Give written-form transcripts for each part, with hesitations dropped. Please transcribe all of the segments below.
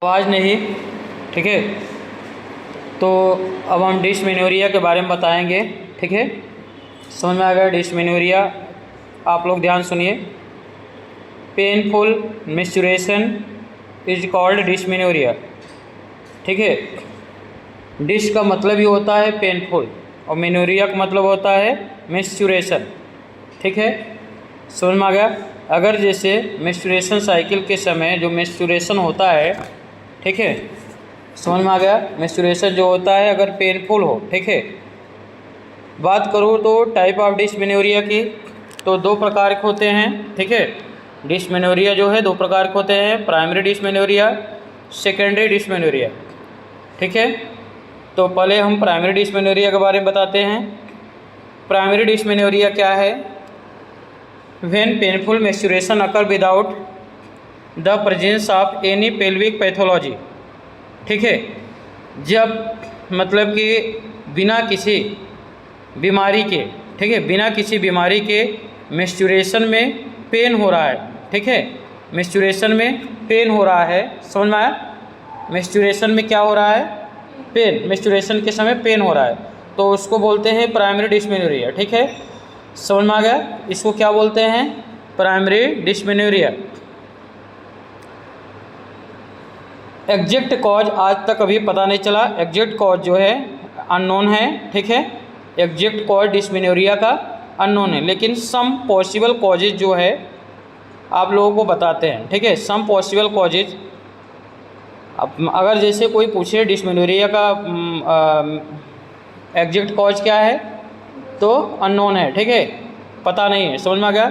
आवाज़ नहीं। ठीक है, तो अब हम डिस्मेनोरिया के बारे में बताएंगे। ठीक है, समझ में आ गया डिस्मेनोरिया? आप लोग ध्यान सुनिए। Painful menstruation is called dysmenorrhea. ठीक है, डिस का मतलब ही होता है पेनफुल और मेनोरिया का मतलब होता है मेंस्ट्रुएशन। ठीक है, समझ में आ गया? अगर जैसे मेंस्ट्रुएशन साइकिल के समय जो मेंस्ट्रुएशन होता है, ठीक है, समझ में आ गया? मेंस्ट्रुएशन जो होता है अगर पेनफुल हो, ठीक है। बात करूँ तो टाइप ऑफ डिस्मेनोरिया की, तो दो प्रकार के होते हैं। ठीक है, डिस्मेनोरिया जो है दो प्रकार के होते हैं, प्राइमरी डिस्मेनोरिया, सेकेंडरी डिस्मेनोरिया। ठीक है, तो पहले हम प्राइमरी डिस्मेनोरिया के बारे में बताते हैं। प्राइमरी डिस्मेनोरिया क्या है? When painful menstruation occur without the presence of any pelvic pathology. ठीक है, जब मतलब कि बिना किसी बीमारी के, ठीक है, बिना किसी बीमारी के मेंस्ट्रुएशन में पेन हो रहा है। ठीक है, मेंस्ट्रुएशन में पेन हो रहा है, समझ में आया? मेंस्ट्रुएशन में क्या हो रहा है? पेन, मेंस्ट्रुएशन के समय पेन हो रहा है, तो उसको बोलते हैं प्राइमरी डिस्मेनोरिया। ठीक है, समझ में आ गया? इसको क्या बोलते हैं? Primary dysmenorrhoea. एग्जैक्ट कॉज आज तक अभी पता नहीं चला, एग्जैक्ट कॉज जो है अननोन है। ठीक है, एग्जैक्ट कॉज डिस्मेनोरिया का अननोन है, लेकिन सम पॉसिबल कॉजेज जो है आप लोगों को बताते हैं। ठीक है, सम पॉसिबल कॉजेज। अब अगर जैसे कोई पूछे डिस्मेनोरिया का एग्जैक्ट कॉज क्या है, तो अननोन है। ठीक है, पता नहीं है, समझ में आ गया?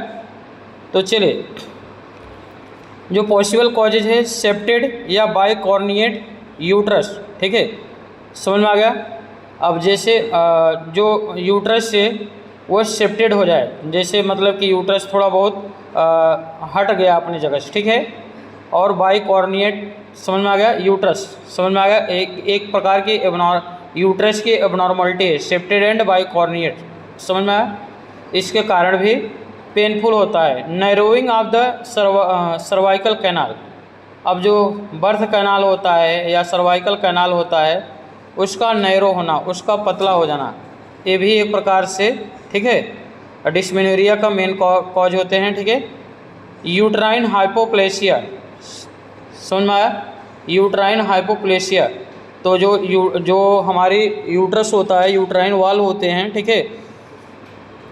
तो चलिए, जो पॉसिबल कॉजेज है सेप्टेड या बाइकॉर्निएट यूट्रस। ठीक है, समझ में आ गया? अब जैसे जो यूट्रस से वो सेप्टेड हो जाए, जैसे मतलब कि यूट्रस थोड़ा बहुत हट गया अपनी जगह से, ठीक है, और बाइकॉर्निएट, समझ में आ गया? यूट्रस, समझ में आ गया? एक प्रकार की यूट्रस की एबनॉर्मलिटी है, सेप्टेड एंड बाइकॉर्निएट, समझ में आया? इसके कारण भी पेनफुल होता है। Narrowing of the cervical canal. अब जो बर्थ कैनाल होता है या सर्वाइकल कैनाल होता है, उसका नैरो होना, उसका पतला हो जाना, ये भी एक प्रकार से, ठीक है, डिस्मेनोरिया का मेन कॉज होते हैं। ठीक है, यूट्राइन हाइपोप्लेसिया, समझ में आया? यूट्राइन हाइपोप्लेसिया, तो जो हमारी यूट्रस होता है, यूट्राइन वाल होते हैं, ठीक है,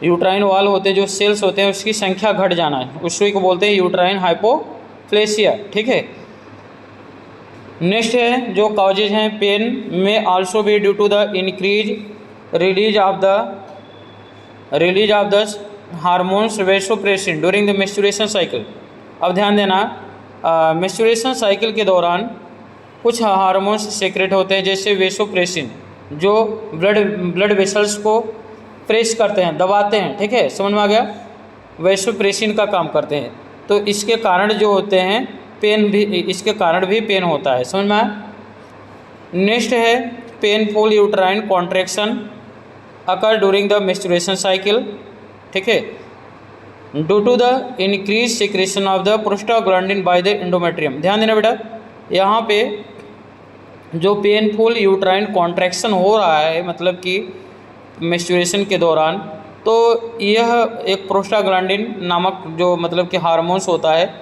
यूट्राइन वाल होते हैं, जो सेल्स होते हैं उसकी संख्या घट जाना है, उसी को बोलते हैं यूट्राइन हाइपोप्लेसिया। ठीक है, नेक्स्ट है जो कॉजेज हैं, pain may also be due to the increase release of the hormones vasopressin during the menstruation cycle. अब ध्यान देना, मेंस्ट्रुएशन साइकिल के दौरान कुछ हार्मोन्स सेक्रेट होते हैं, जैसे वेसोप्रेसिन, जो ब्लड वेसल्स को प्रेस करते हैं, दबाते हैं। ठीक है, समझ में आ गया? वेसोप्रेसिन का काम करते हैं, तो इसके कारण जो होते हैं पेन भी, इसके कारण भी पेन होता है, समझ में आया? नेक्स्ट है painful uterine contraction occur during the menstruation cycle. ठीक है, due to the increase secretion of the prostaglandin by the endometrium. ध्यान देना बेटा, यहाँ पे जो पेनफुल यूट्राइन कॉन्ट्रैक्शन हो रहा है, मतलब कि मेंस्ट्रुएशन के दौरान, तो यह एक प्रोस्टाग्लैंडिन नामक जो मतलब कि हार्मोन्स होता है,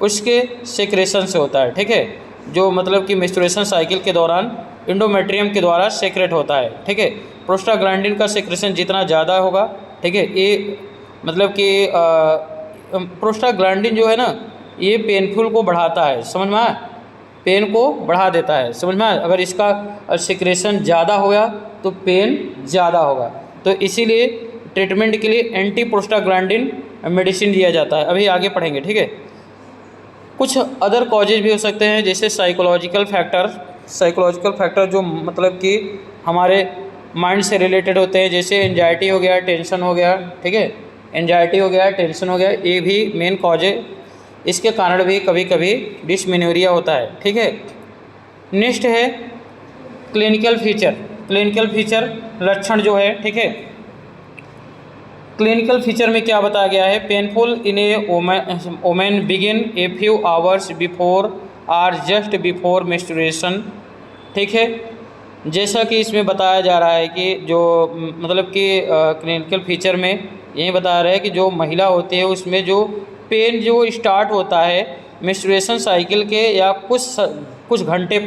उसके सेक्रेशन से होता है। ठीक है, जो मतलब कि मेंस्ट्रुएशन साइकिल के दौरान एंडोमेट्रियम के द्वारा सेक्रेट होता है। ठीक है, प्रोस्टाग्लैंडिन का सेक्रेशन जितना ज़्यादा होगा, ठीक है, ये मतलब कि प्रोस्टाग्लैंडिन जो है ना, ये पेनफुल को बढ़ाता है, समझ में आया? पेन को बढ़ा देता है, समझ में आया? अगर इसका सेक्रेशन ज़्यादा होगा तो पेन ज़्यादा होगा, तो इसीलिए ट्रीटमेंट के लिए एंटी प्रोस्टाग्लैंडिन मेडिसिन दिया जाता है। अभी आगे पढ़ेंगे। ठीक है, कुछ अदर कॉजेज भी हो सकते हैं, जैसे साइकोलॉजिकल फैक्टर जो मतलब कि हमारे माइंड से रिलेटेड होते हैं, जैसे एंजाइटी हो गया, टेंशन हो गया। ठीक है, एंजाइटी हो गया, टेंशन हो गया, ये भी मेन कॉज है, इसके कारण भी कभी कभी डिस्मेनोरिया होता है। ठीक है, नेक्स्ट है क्लिनिकल फीचर लक्षण जो है। ठीक है, क्लिनिकल फीचर में क्या बताया गया है? Painful in a women begin a few hours before or just before menstruation. ठीक है, जैसा कि इसमें बताया जा रहा है कि जो मतलब कि क्लिनिकल फीचर में यही बता रहा है कि जो महिला होती है उसमें जो पेन जो स्टार्ट होता है मेंस्ट्रुएशन साइकिल के या कुछ घंटे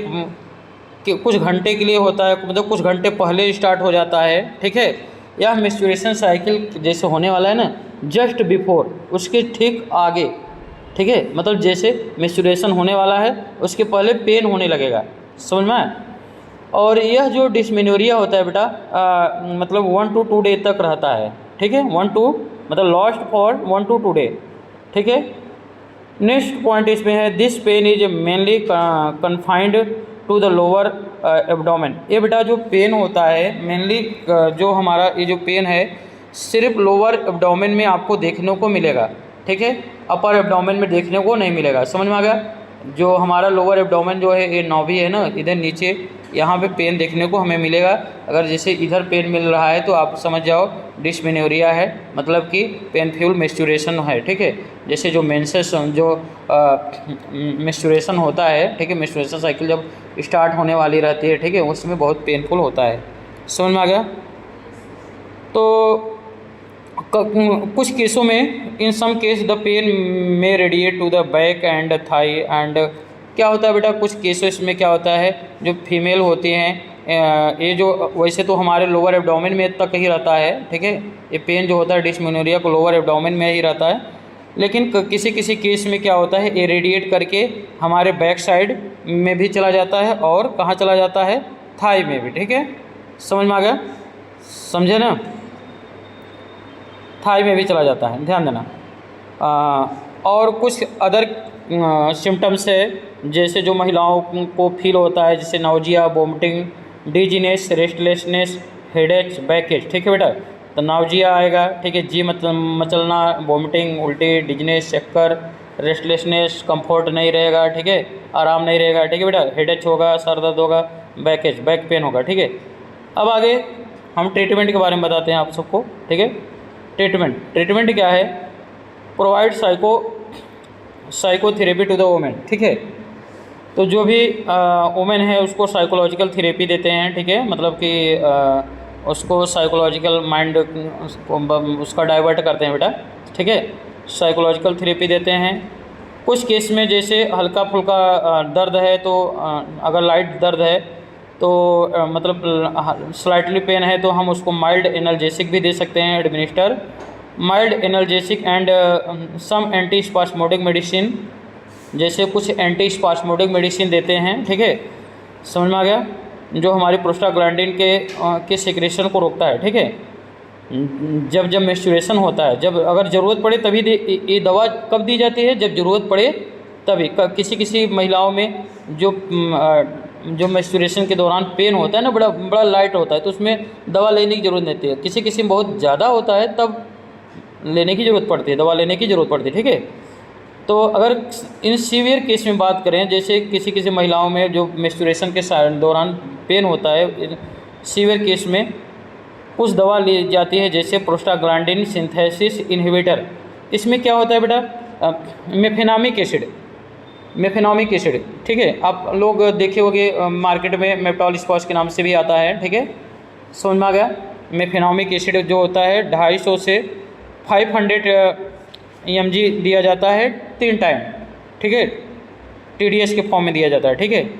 के लिए होता है, मतलब कुछ घंटे पहले स्टार्ट हो जाता है। ठीक है, यह मेंस्ट्रुएशन साइकिल जैसे होने वाला है ना, जस्ट बिफोर, उसके ठीक आगे। ठीक है, मतलब जैसे मेंस्ट्रुएशन होने वाला है उसके पहले पेन होने लगेगा, समझ में आया। और यह जो डिस्मेनोरिया होता है बेटा मतलब 1 to 2 डे तक रहता है। ठीक है, 1 to मतलब लॉस्ट फॉर 1 to 2 डे। ठीक है, नेक्स्ट पॉइंट इसमें है this pain is mainly confined to the lower abdomen. ये बेटा जो पेन होता है मेनली जो हमारा ये जो पेन है सिर्फ लोअर एब्डोमेन में आपको देखने को मिलेगा। ठीक है, अपर एब्डोमेन में देखने को नहीं मिलेगा, समझ में आ गया। जो हमारा लोअर एब्डोमेन जो है ये नाभि है ना, इधर नीचे यहाँ पे पेन देखने को हमें मिलेगा। अगर जैसे इधर पेन मिल रहा है तो आप समझ जाओ डिस्मेनोरिया है, मतलब कि पेनफ्यूल मेंस्ट्रुएशन है। ठीक है, जैसे जो मेंसेस जो मेंस्ट्रुएशन होता है, ठीक है, मेंस्ट्रुएशन साइकिल जब स्टार्ट होने वाली रहती है, ठीक है, उसमें बहुत पेनफुल होता है, समझ में आ गया। तो कुछ केसों में in some case the pain may radiate to the back and thigh and क्या होता है बेटा, कुछ केसों इसमें क्या होता है जो फीमेल होती हैं ये जो वैसे तो हमारे लोअर एब्डोमेन में तक ही रहता है। ठीक है, ये पेन जो होता है डिस्मेनोरिया को लोअर एब्डोमेन में ही रहता है, लेकिन किसी किसी केस में क्या होता है ये रेडिएट करके हमारे बैक साइड में भी चला जाता है और कहाँ चला जाता है, थाई में भी। ठीक है, समझ में आ गया, समझे ना, थाई में भी चला जाता है, ध्यान देना। और कुछ अदर सिम्टम्स है जैसे जो महिलाओं को फील होता है, जैसे nausea, vomiting, dizziness, restlessness, headache, backache. ठीक है बेटा, तो नाउजिया आएगा, ठीक है, जी मचलना, वोमिटिंग, उल्टी, डिजीनेस, चक्कर, रेस्टलेसनेस, कंफर्ट नहीं रहेगा, ठीक है, आराम नहीं रहेगा। ठीक है बेटा, हेडेक होगा, सर दर्द होगा, बैकेज, बैक पेन होगा। ठीक है, अब आगे हम ट्रीटमेंट के बारे में बताते हैं आप सबको। ठीक है, ट्रीटमेंट क्या है, provide psychotherapy to the women. ठीक है, तो जो भी वोमेन है उसको साइकोलॉजिकल थेरेपी देते हैं। ठीक है, मतलब कि उसको साइकोलॉजिकल माइंड उसका डाइवर्ट करते हैं बेटा। ठीक है, साइकोलॉजिकल थेरेपी देते हैं। कुछ केस में जैसे हल्का फुल्का दर्द है तो अगर लाइट दर्द है तो मतलब स्लाइटली पेन है तो हम उसको माइल्ड एनाल्जेसिक भी दे सकते हैं, administer mild analgesic and some anti spasmodic medicine, जैसे कुछ एंटी स्पास्मोडिक मेडिसिन देते हैं। ठीक है, समझ में आ गया, जो हमारी प्रोस्टाग्लैंडिन के सिक्रेशन को रोकता है। ठीक है, जब मेंस्ट्रुएशन होता है, जब अगर ज़रूरत पड़े तभी ये दवा कब दी जाती है, जब ज़रूरत पड़े तभी। किसी महिलाओं में जो मेंस्ट्रुएशन के दौरान पेन होता है ना, बड़ा लाइट होता है, तो उसमें दवा लेने की ज़रूरत नहीं होती है। किसी में बहुत ज़्यादा होता है तब लेने की ज़रूरत पड़ती है, दवा लेने की ज़रूरत पड़ती है। ठीक है, तो अगर इन सीवियर केस में बात करें, जैसे किसी महिलाओं में जो मेंस्ट्रुएशन के दौरान पेन होता है, सीवियर केस में कुछ दवा ली जाती है जैसे प्रोस्टाग्लैंडिन सिंथेसिस इनहिबिटर। इसमें क्या होता है बेटा, मेफेनामिक एसिड। ठीक है, आप लोग देखे होंगे मार्केट में मेप्टॉलिस्पॉस के नाम से भी आता है। ठीक है, समझ में आ गया। मेफेनामिक एसिड जो होता है 250 से 500 mg दिया जाता है 3 टाइम। ठीक है, TDS के फॉर्म में दिया जाता है। ठीक है,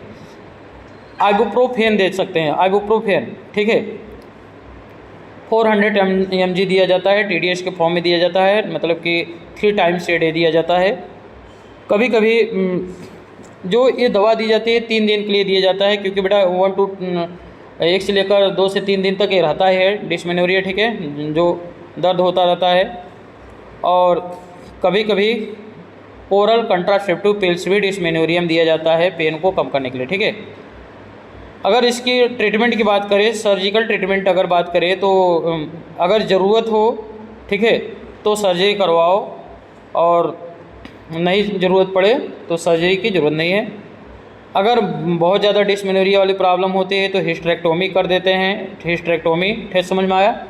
आइबुप्रोफेन दे सकते हैं, आइबुप्रोफेन। ठीक है, 400 mg दिया जाता है, TDS के फॉर्म में दिया जाता है, मतलब कि 3 टाइम्स ए डे दिया जाता है। कभी कभी जो ये दवा दी जाती है 3 दिन के लिए दिया जाता है, क्योंकि बेटा 1 से लेकर 2 से 3 दिन तक ये रहता है डिस्मेनोरिया। ठीक है, जो दर्द होता रहता है। और कभी कभी ओरल कंट्रासेप्टिव पिल्स भी डिस्मेनोरियम दिया जाता है पेन को कम करने के लिए। ठीक है, अगर इसकी ट्रीटमेंट की बात करें, सर्जिकल ट्रीटमेंट अगर बात करें तो अगर ज़रूरत हो, ठीक है, तो सर्जरी करवाओ, और नहीं ज़रूरत पड़े तो सर्जरी की ज़रूरत नहीं है। अगर बहुत ज़्यादा डिस्मेनोरिया वाली प्रॉब्लम होती है तो हिस्टेरेक्टोमी कर देते हैं। हिस्टेरेक्टोमी ठेस समझ में आया,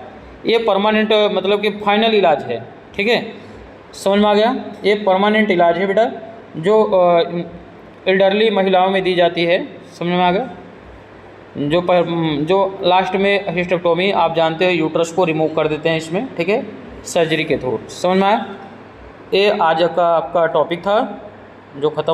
ये परमानेंट मतलब कि फाइनल इलाज है। ठीक है, समझ में आ गया, ये परमानेंट इलाज है बेटा, जो एल्डरली महिलाओं में दी जाती है। समझ में आ गया। जो लास्ट में हिस्टेक्टोमी आप जानते हो, यूट्रस को रिमूव कर देते हैं इसमें, ठीक है, सर्जरी के थ्रू। समझ में आया। ये आज का आपका टॉपिक था जो ख़त्म